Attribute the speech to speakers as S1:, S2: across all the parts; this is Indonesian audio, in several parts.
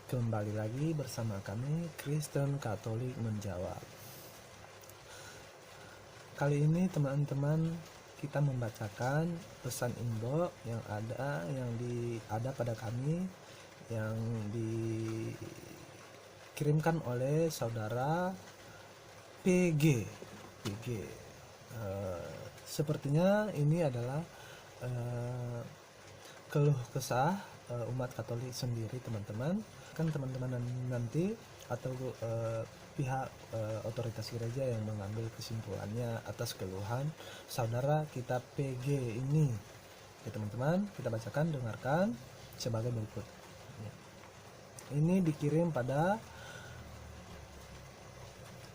S1: Kembali lagi bersama kami Kristen Katolik Menjawab. Kali ini teman-teman kita membacakan pesan inbox yang ada pada kami yang dikirimkan oleh saudara PG. Sepertinya ini adalah keluh kesah umat Katolik sendiri, teman-teman. Kan teman-teman nanti atau pihak otoritas gereja yang mengambil kesimpulannya atas keluhan saudara kita PG ini. Ya teman-teman, kita bacakan, dengarkan sebagai berikut. Ini dikirim pada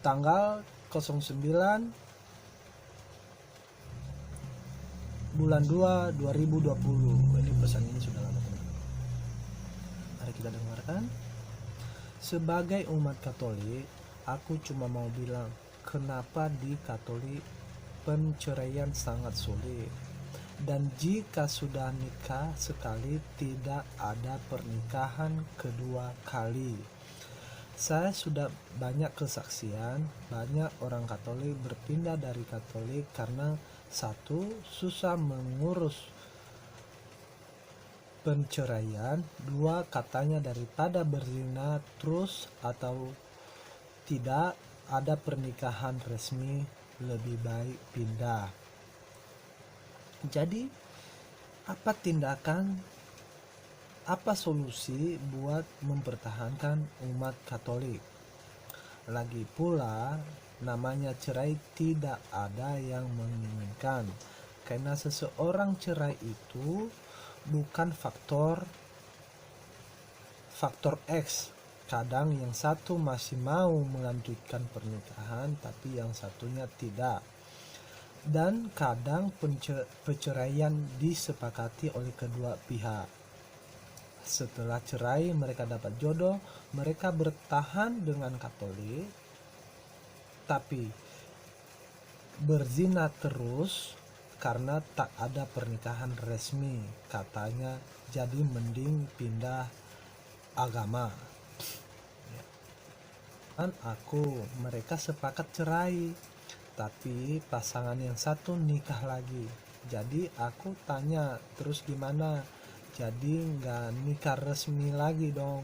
S1: tanggal 09 bulan 2 2020. Ini pesan ini sudah lama, teman-teman. Mari kita dengarkan. Sebagai umat Katolik, aku cuma mau bilang, kenapa di Katolik penceraian sangat sulit. Dan jika sudah nikah sekali, tidak ada pernikahan kedua kali. Saya sudah banyak kesaksian, banyak orang Katolik berpindah dari Katolik karena satu, susah mengurus penceraian, dua, katanya daripada berzina terus atau tidak ada pernikahan resmi, lebih baik pindah. Jadi apa solusi buat mempertahankan umat Katolik? Lagi pula namanya cerai tidak ada yang menginginkan, karena seseorang cerai itu bukan faktor X. Kadang yang satu masih mau melanjutkan pernikahan tapi yang satunya tidak. Dan kadang perceraian disepakati oleh kedua pihak. Setelah cerai mereka dapat jodoh, mereka bertahan dengan Katolik tapi berzina terus karena tak ada pernikahan resmi, katanya. Jadi mending pindah agama. Dan mereka sepakat cerai, tapi pasangan yang satu nikah lagi. Jadi aku tanya, terus gimana? Jadi nggak nikah resmi lagi dong?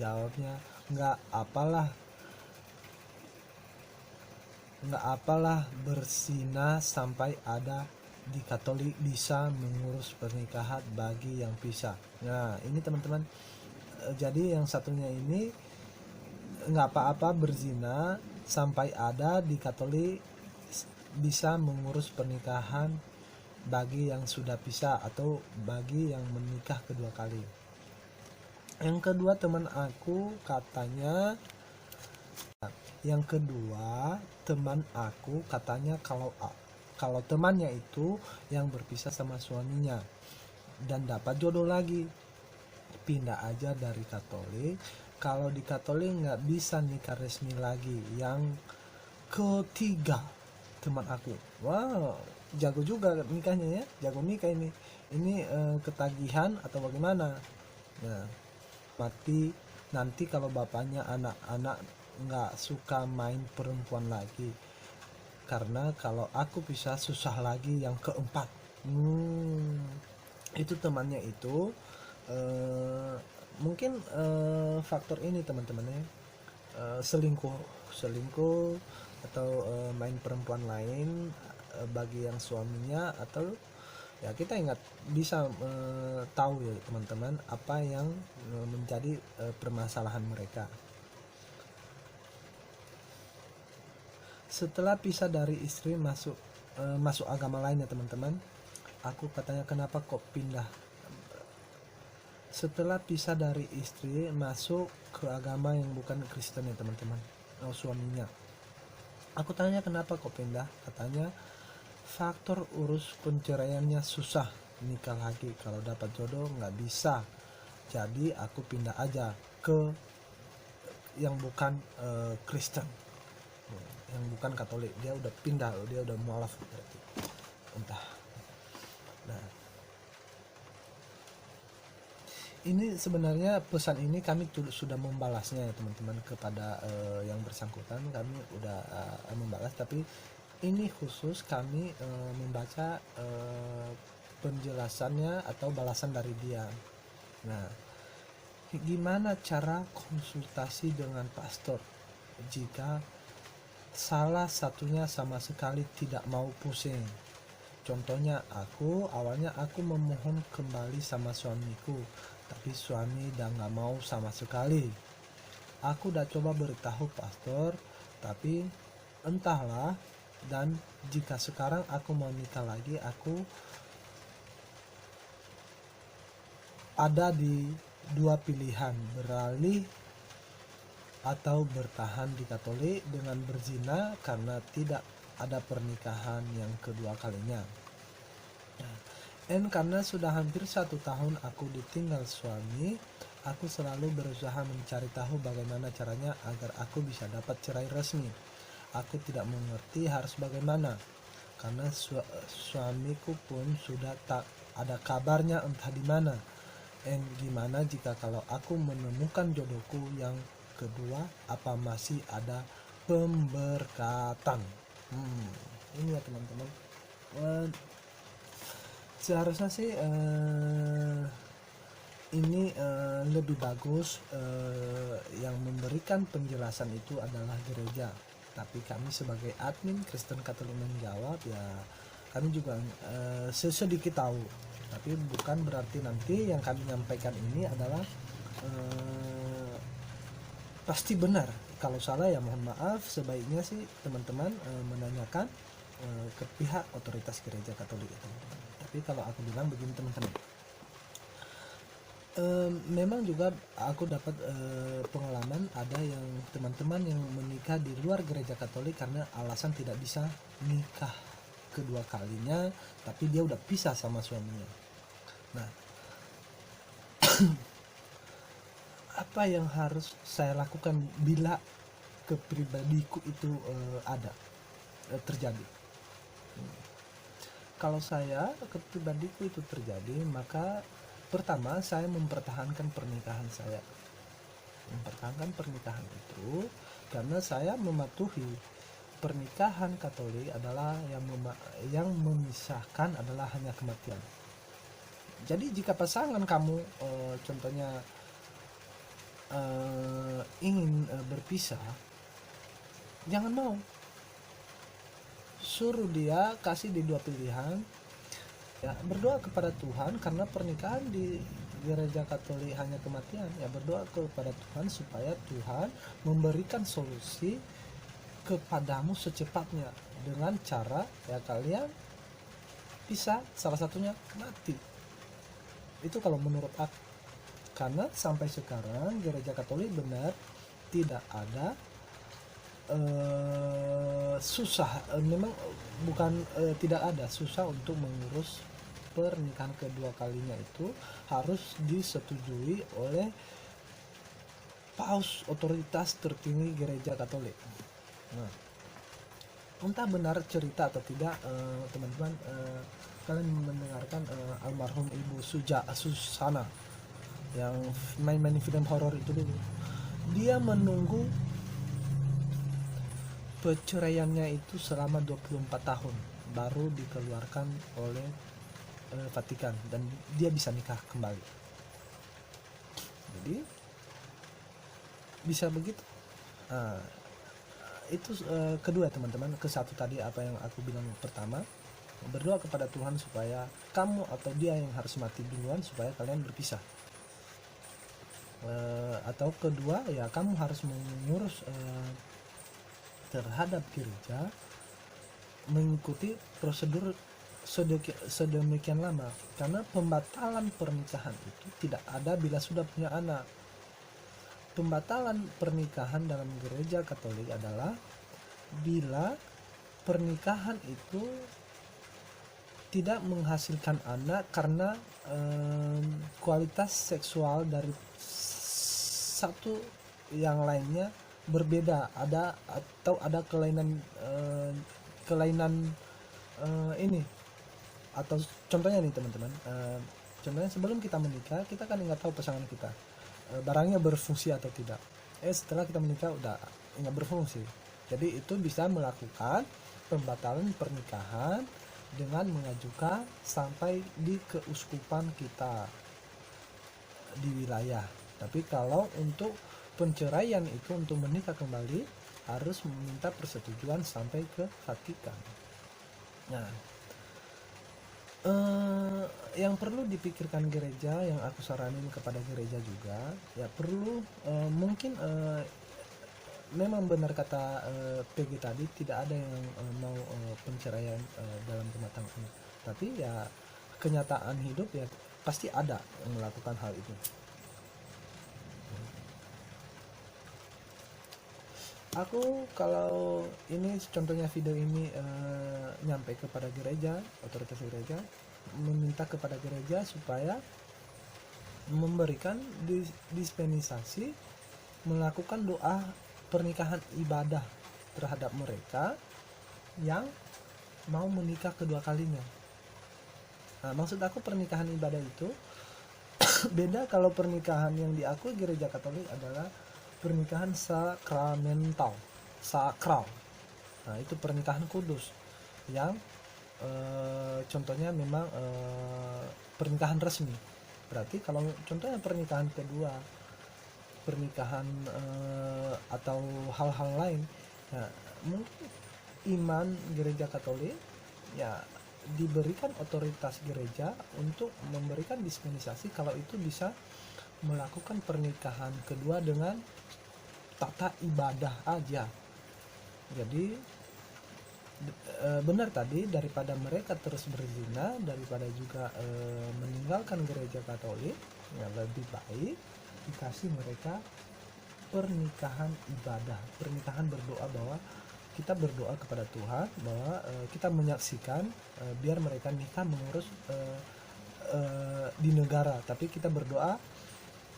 S1: Jawabnya, nggak apalah berzina sampai ada di Katolik bisa mengurus pernikahan bagi yang pisah. Nah ini teman-teman, jadi yang satunya ini nggak apa-apa berzina sampai ada di Katolik bisa mengurus pernikahan bagi yang sudah pisah atau bagi yang menikah kedua kali. Yang kedua teman aku katanya kalau temannya itu yang berpisah sama suaminya dan dapat jodoh lagi, pindah aja dari Katolik. Kalau di Katolik nggak bisa nikah resmi lagi. Yang ketiga teman aku, wow, jago juga nikahnya ya, jago nikah ini ketagihan atau bagaimana. Nah, nanti kalau bapaknya anak-anak nggak suka main perempuan lagi, karena kalau aku bisa susah lagi yang keempat. Itu temannya itu mungkin faktor ini teman-temannya, selingkuh atau main perempuan lain bagi yang suaminya, atau ya kita ingat bisa tahu ya teman-teman apa yang menjadi permasalahan mereka. Setelah pisah dari istri masuk agama lain ya teman-teman. Aku katanya, kenapa kok pindah? Setelah pisah dari istri masuk ke agama yang bukan Kristen ya teman-teman, suaminya. Aku tanya kenapa kok pindah, katanya faktor urus penceraiannya susah nikah lagi, kalau dapat jodoh nggak bisa, jadi aku pindah aja ke yang bukan Kristen, yang bukan Katolik. Dia udah pindah, dia udah mualaf berarti. Entah. Nah, ini sebenarnya pesan ini kami sudah membalasnya ya teman-teman kepada yang bersangkutan. Kami udah membalas, tapi ini khusus kami membaca penjelasannya atau balasan dari dia. Nah, gimana cara konsultasi dengan pastor jika salah satunya sama sekali tidak mau pusing? Contohnya, awalnya aku memohon kembali sama suamiku, tapi suami udah gak mau sama sekali. Aku udah coba beritahu pastor, tapi entahlah. Dan jika sekarang aku mau nikah lagi, aku ada di dua pilihan, beralih atau bertahan di Katolik dengan berzina karena tidak ada pernikahan yang kedua kalinya. Dan karena sudah hampir 1 tahun aku ditinggal suami, aku selalu berusaha mencari tahu bagaimana caranya agar aku bisa dapat cerai resmi. Aku tidak mengerti harus bagaimana, karena suamiku pun sudah tak ada kabarnya entah di mana. Dan gimana jika kalau aku menemukan jodohku yang kedua, apa masih ada pemberkatan? Ini ya teman-teman, seharusnya sih ini lebih bagus yang memberikan penjelasan itu adalah gereja, tapi kami sebagai admin Kristen Katolik menjawab ya, kami juga sedikit tahu, tapi bukan berarti nanti yang kami nyampaikan ini adalah pasti benar. Kalau salah ya mohon maaf. Sebaiknya sih teman-teman menanyakan ke pihak otoritas gereja Katolik itu. Tapi kalau aku bilang begini teman-teman, memang juga aku dapat pengalaman ada yang teman-teman yang menikah di luar gereja Katolik karena alasan tidak bisa nikah kedua kalinya, tapi dia udah pisah sama suaminya. Nah, apa yang harus saya lakukan bila kepribadiku itu terjadi? Kalau saya kepribadiku itu terjadi, maka pertama saya mempertahankan pernikahan saya. Mempertahankan pernikahan itu karena saya mematuhi pernikahan Katolik adalah yang memisahkan adalah hanya kematian. Jadi jika pasangan kamu contohnya ingin berpisah, jangan mau, suruh dia, kasih di dua pilihan ya, berdoa kepada Tuhan, karena pernikahan di gereja Katolik hanya kematian ya, berdoa kepada Tuhan supaya Tuhan memberikan solusi kepadamu secepatnya dengan cara ya kalian pisah, salah satunya mati. Itu kalau menurut aku, karena sampai sekarang gereja Katolik benar tidak ada susah, memang bukan tidak ada susah untuk mengurus pernikahan kedua kalinya. Itu harus disetujui oleh paus, otoritas tertinggi gereja Katolik. Nah, entah benar cerita atau tidak teman-teman, kalian mendengarkan almarhum Ibu Susana yang main film horor itu dulu, dia menunggu perceraiannya itu selama 24 tahun baru dikeluarkan oleh Vatikan dan dia bisa nikah kembali. Jadi bisa begitu. Nah, itu kedua teman-teman. Ke satu tadi apa yang aku bilang pertama, berdoa kepada Tuhan supaya kamu atau dia yang harus mati duluan supaya kalian berpisah. Atau kedua ya, kamu harus mengurus terhadap gereja, mengikuti prosedur sedemikian lama, karena pembatalan pernikahan itu tidak ada bila sudah punya anak. Pembatalan pernikahan dalam gereja Katolik adalah bila pernikahan itu tidak menghasilkan anak karena kualitas seksual dari satu yang lainnya berbeda, ada kelainan ini, atau contohnya nih teman-teman, Contohnya sebelum kita menikah, kita kan nggak tahu pasangan kita barangnya berfungsi atau tidak. Setelah kita menikah udah nggak berfungsi. Jadi itu bisa melakukan pembatalan pernikahan dengan mengajukan sampai di keuskupan kita di wilayah. Tapi kalau untuk penceraian itu, untuk menikah kembali, harus meminta persetujuan sampai ke Vatikan. Nah, yang perlu dipikirkan gereja, yang aku saranin kepada gereja juga, ya perlu mungkin memang benar kata PG tadi, tidak ada yang mau penceraian dalam rumah tangga. Tapi ya kenyataan hidup ya pasti ada yang melakukan hal itu. Aku kalau ini contohnya video ini nyampe kepada gereja, otoritas gereja, meminta kepada gereja supaya memberikan dispensasi melakukan doa pernikahan ibadah terhadap mereka yang mau menikah kedua kalinya. Nah, maksud aku pernikahan ibadah itu beda kalau pernikahan yang diakui gereja Katolik adalah pernikahan sakramental, sakral. Nah, itu pernikahan kudus yang contohnya memang pernikahan resmi. Berarti kalau contohnya pernikahan kedua, pernikahan atau hal-hal lain, ya mungkin iman gereja Katolik ya diberikan otoritas gereja untuk memberikan dispensasi kalau itu bisa melakukan pernikahan kedua dengan tata ibadah aja. Jadi benar tadi, daripada mereka terus berzina, daripada juga meninggalkan gereja Katolik, ya lebih baik dikasih mereka pernikahan ibadah, pernikahan berdoa, bahwa kita berdoa kepada Tuhan bahwa kita menyaksikan biar mereka nikah mengurus di negara, tapi kita berdoa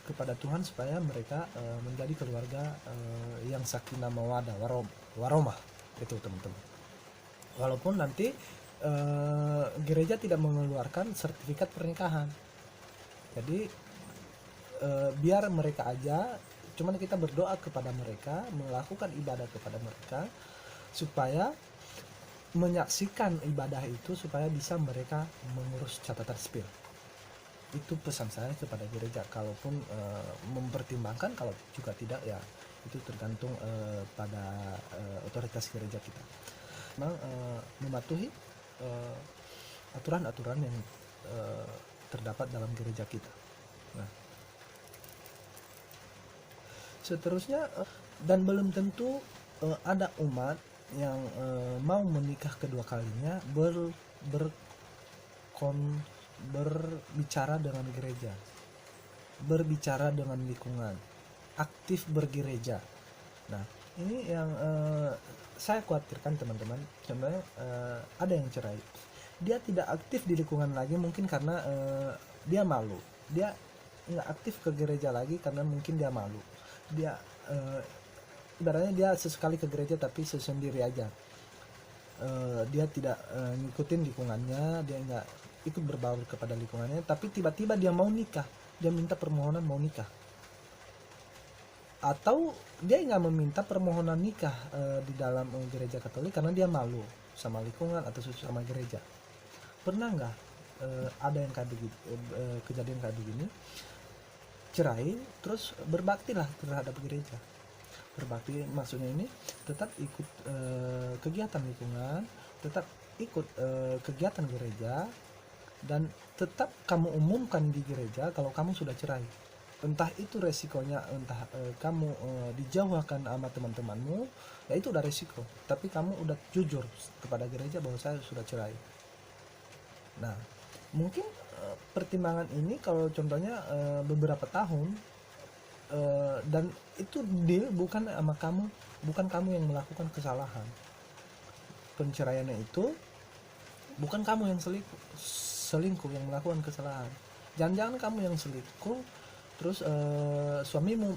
S1: kepada Tuhan supaya mereka menjadi keluarga yang sakinah mawaddah warahmah, itu teman-teman. Walaupun nanti gereja tidak mengeluarkan sertifikat pernikahan, jadi biar mereka aja, cuman kita berdoa kepada mereka, melakukan ibadah kepada mereka supaya menyaksikan ibadah itu, supaya bisa mereka mengurus catatan sipil. Itu pesan saya kepada gereja. Kalaupun mempertimbangkan, kalau juga tidak, ya itu tergantung pada otoritas gereja kita. Memang mematuhi aturan-aturan yang terdapat dalam gereja kita. Nah, seterusnya, dan belum tentu ada umat yang mau menikah kedua kalinya berbicara dengan gereja, berbicara dengan lingkungan, aktif bergereja. Nah, ini yang saya khawatirkan teman-teman. Contohnya ada yang cerai, dia tidak aktif di lingkungan lagi, mungkin karena dia malu, dia nggak aktif ke gereja lagi karena mungkin dia malu, dia ibaratnya dia sesekali ke gereja tapi sendiri aja, dia tidak ngikutin lingkungannya, dia nggak ikut berbaur kepada lingkungannya, tapi tiba-tiba dia mau nikah, dia minta permohonan mau nikah, atau dia nggak meminta permohonan nikah di dalam gereja Katolik karena dia malu sama lingkungan atau sama gereja. Pernah nggak ada yang kayak begitu, kejadian kayak begini, cerai terus berbaktilah terhadap gereja. Berbakti maksudnya ini tetap ikut kegiatan lingkungan, tetap ikut kegiatan gereja, dan tetap kamu umumkan di gereja kalau kamu sudah cerai. Entah itu resikonya, entah kamu dijauhkan sama teman-temanmu, ya itu udah resiko, tapi kamu udah jujur kepada gereja bahwa saya sudah cerai. Nah, mungkin pertimbangan ini kalau contohnya beberapa tahun, dan itu deal bukan sama kamu, bukan kamu yang melakukan kesalahan. Penceraiannya itu bukan kamu yang selingkuh yang melakukan kesalahan. Jangan-jangan kamu yang selingkuh, terus suamimu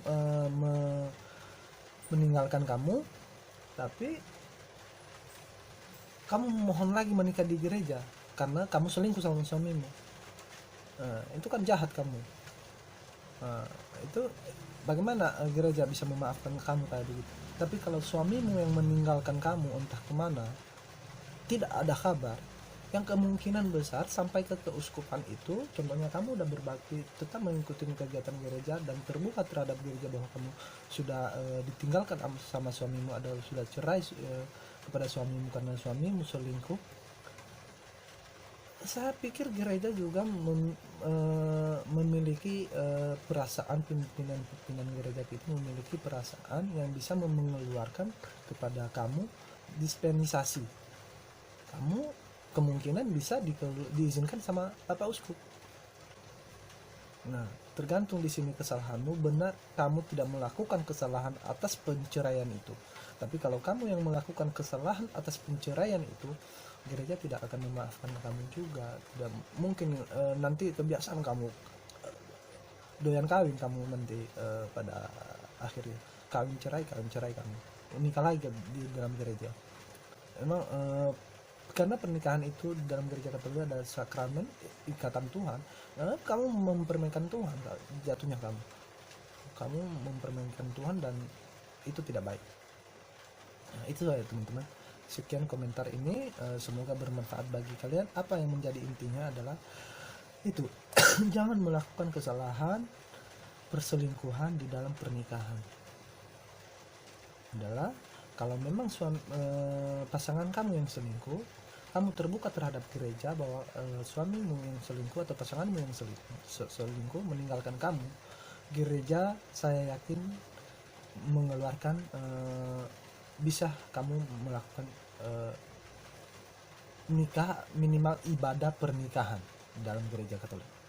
S1: meninggalkan kamu, tapi kamu mohon lagi menikah di gereja karena kamu selingkuh sama suamimu. Itu kan jahat kamu. Itu bagaimana gereja bisa memaafkan kamu kayak begitu? Tapi kalau suamimu yang meninggalkan kamu entah kemana, tidak ada kabar, yang kemungkinan besar sampai ke keuskupan itu, contohnya kamu udah berbakti, tetap mengikuti kegiatan gereja dan terbuka terhadap gereja bahwa kamu sudah ditinggalkan sama suamimu, atau sudah cerai kepada suamimu karena suamimu selingkuh. Saya pikir gereja juga memiliki perasaan, pimpinan gereja itu memiliki perasaan yang bisa mengeluarkan kepada kamu dispensasi. Kamu kemungkinan bisa diizinkan sama Bapak Uskup. Nah, tergantung di sini kesalahanmu. Benar, kamu tidak melakukan kesalahan atas penceraian itu. Tapi kalau kamu yang melakukan kesalahan atas penceraian itu, gereja tidak akan memaafkan kamu juga. Tidak mungkin nanti kebiasaan kamu doyan kawin kamu nanti pada akhirnya kawin cerai kamu nikah lagi di dalam gereja. Memang karena pernikahan itu dalam gereja Katolik adalah sakramen ikatan Tuhan. Kamu mempermainkan Tuhan, jatuhnya kamu mempermainkan Tuhan, dan itu tidak baik. Nah, itu saja teman-teman, sekian komentar ini, semoga bermanfaat bagi kalian. Apa yang menjadi intinya adalah itu jangan melakukan kesalahan perselingkuhan di dalam pernikahan. Adalah kalau memang pasangan kamu yang selingkuh, kamu terbuka terhadap gereja bahwa suamimu yang selingkuh atau pasanganmu yang selingkuh meninggalkan kamu, gereja saya yakin mengeluarkan bisa kamu melakukan nikah, minimal ibadah pernikahan dalam gereja Katolik.